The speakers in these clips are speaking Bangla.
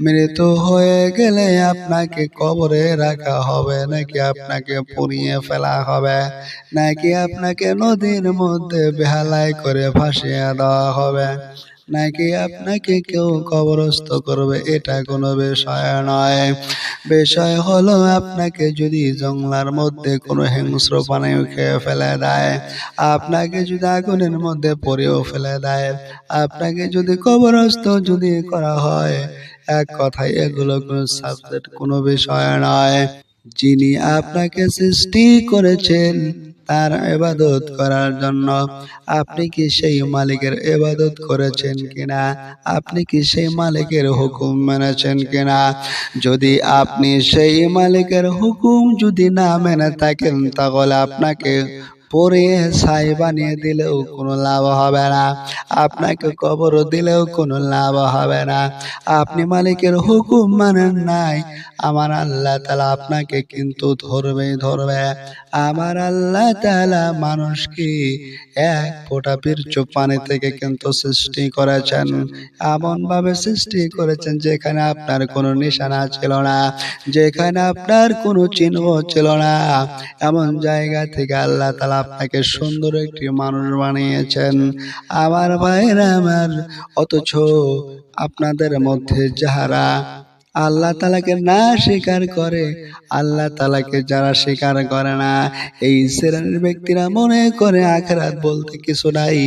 মৃত্যু হয়ে গেলে আপনাকে কবরে রাখা হবে, নাকি আপনাকে পুড়িয়ে ফেলা হবে, নাকি আপনাকে নদীর মধ্যে বেহালাই করে ভাসিয়ে দেওয়া হবে, নাকি আপনাকে কেউ কবরস্থ করবে, এটা কোনো বিষয় নয়। বিষয় হলো আপনাকে যদি জঙ্গলার মধ্যে কোনো হিংস্র প্রাণী খেয়ে ফেলে দেয়, আপনাকে যদি আগুনের মধ্যে পড়েও ফেলে দেয়, আপনাকে যদি কবরস্থ যদি করা হয়, এক কথায় এগুলো কোনো সাবজেক্ট, কোনো বিষয় নয়। যিনি আপনাকে সৃষ্টি করেছেন তার ইবাদত করার জন্য, আপনি কি সেই মালিকের ইবাদত করেছেন কিনা, আপনি কি সেই মালিকের হুকুম মেনেছেন কিনা? যদি আপনি সেই মালিকের হুকুম যদি না মেনে থাকেন, তাহলে আপনাকে পরে ছাই বানিয়ে দিলেও কোনো লাভ হবে না, আপনাকে কবর দিলেও কোনো লাভ হবে না। আপনি মালিকের হুকুম মানেন নাই, আমার আল্লাহ তাআলা আপনাকে কিন্তু ধরবে। আমার আল্লাহ তাআলা মানুষকে এক ফোঁটা বীর্য পানি থেকে কিন্তু সৃষ্টি করেছেন, এমন ভাবে সৃষ্টি করেছেন যেখানে আপনার কোনো নিশানা ছিল না, যেখানে আপনার কোনো চিহ্ন ছিল না, এমন জায়গা থেকে আল্লাহ তাআলা আপনাকে সুন্দর একটি মানুষ বানিয়েছেন। আমার ভাইরা আমার, অথচ আপনাদের মধ্যে যাহারা আল্লাহ তাআলাকে না স্বীকার করে, আল্লাহ তাআলাকে যারা স্বীকার করে না, এই শ্রেণীর ব্যক্তিরা মনে করে আখিরাত বলতে কিছু নাই,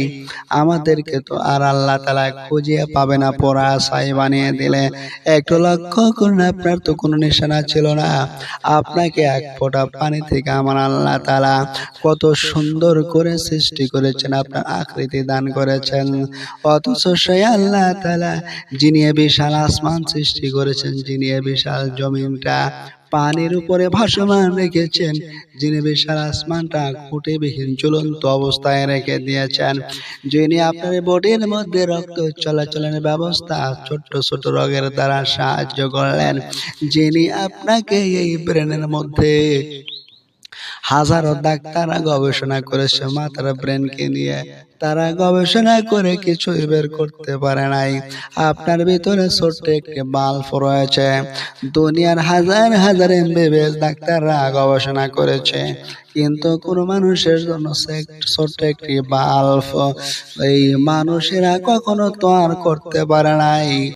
আমাদেরকে তো আর আল্লাহ তাআলা খুঁজে পাবে না, পড়া ছাই বানিয়ে দিলে। একটু লক্ষ্য করুন, আপনার তো কোনো নিশানা ছিল না, আপনাকে এক ফোঁটা পানি থেকে আমার আল্লাহ তাআলা কত সুন্দর করে সৃষ্টি করেছেন, আপনার আকৃতি দান করেছেন। অথচ সেই আল্লাহ তাআলা যিনি বিশাল আসমান সৃষ্টি করেছেন, যিনি বিশাল জমিনটা পানির উপরে ভাসমান রেখেছেন, যিনি বিশাল আসমানটা খুঁটিবিহীন ঝুলন্ত অবস্থায় রেখে দিয়েছেন, যিনি আপনার বডির মধ্যে রক্ত চলাচলের ব্যবস্থা ছোট্ট ছোট রোগের দ্বারা সাহায্য করলেন, যিনি আপনাকে এই ব্রেনের মধ্যে হাজারো ডাক্তাররা গবেষণা করেছে মাথার ব্রেনকে নিয়ে, তারা গবেষণা করে কিছুই বের করতে পারে নাই। আপনার ভিতরে ছোট্ট একটি বাল্ব রয়েছে, দুনিয়ার হাজার হাজার এমবিবিএস ডাক্তাররা গবেষণা করেছে, কিন্তু কোনো মানুষের জন্য ছোট্ট একটি বাল্ব এই মানুষেরা কখনো তৈরি করতে পারে নাই।